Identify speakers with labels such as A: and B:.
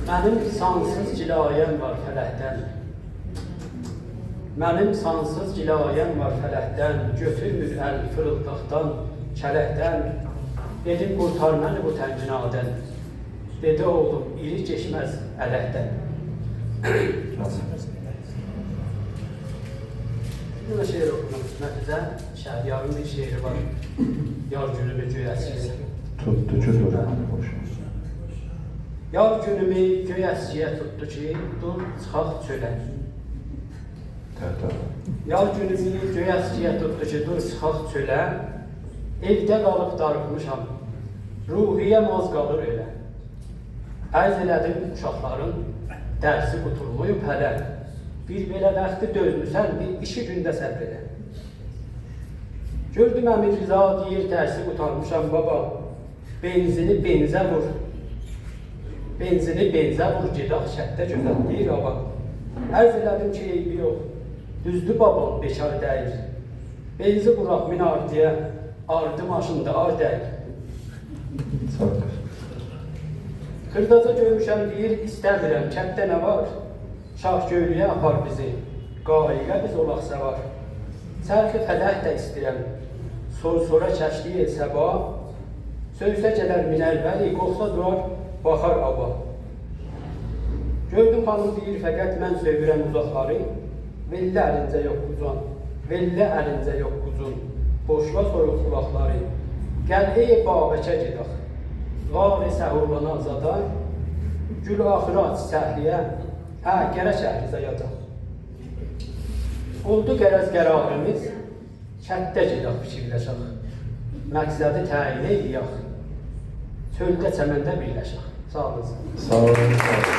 A: Mənim sansız cilayəm var fələkdən. Mənim sansız cilayəm var fələkdən. Götürmür əl fırıldaqdan, kələkdən. Dedim qurtar məni bu tənginadən. Dedi oğlum, iri geçməz ələkdən. Buna şeir okudum. Nəticə, Şəhriyarın bir şeiri var. Yar günümü göy əskiyə.
B: Tuttu ki, durmanı boşa.
A: Yar günümü göy əskiyə tutdu ki, dur çıxaq çölə. Yar günümü göy əskiyə tutdu ki, dur çıxaq çölə. Evdə qalıb darıxmışam, ruhiyyəm az qalır elə. Ərz elədim uşaqların, dərsi qutulmuyum hələ. Bir belə vaxtı dözmüsən, bir 2 gündə səbr elə. Gördüm Əmir Rıza deyir, dərsi qutarmışam baba. Benzini benzə vur. Benzini benzə vur, gedək şəhətdə gözəl deyir baba. Ərz elədim ki, eybi yox. Düzdür babam, bekar deyir. Benzi vuraq min ardiyə, ardı maşında ar deyir. Xırdaca görmüşəm deyir, istəmirəm, kənddə nə var? Şah göylüyə apar bizi, qailə biz olaq səvar. Sərxi fələk də istəyirəm, sor-sora çəşliyə səba. Sözsə gələr minər bəli, qoxsa durar, baxar aba. Gördüm xanım deyir, fəqət mən sövrəm uzaqları. Vellə əlincə yox quzun, vellə əlincə yox quzun. Boşla soruq qulaqları. Gəl ey babəkə gedək, qar-ı səhurlana azada. Gül axırat səhliyə, hə, gərək şəhrizə yataq. Oldu qərəz qərarımız, kənddə gedək fikirləşək. Məqsədi təyin eyləyək, çöldə çəməndə birləşək. Sağ olun.
B: Sağ olun.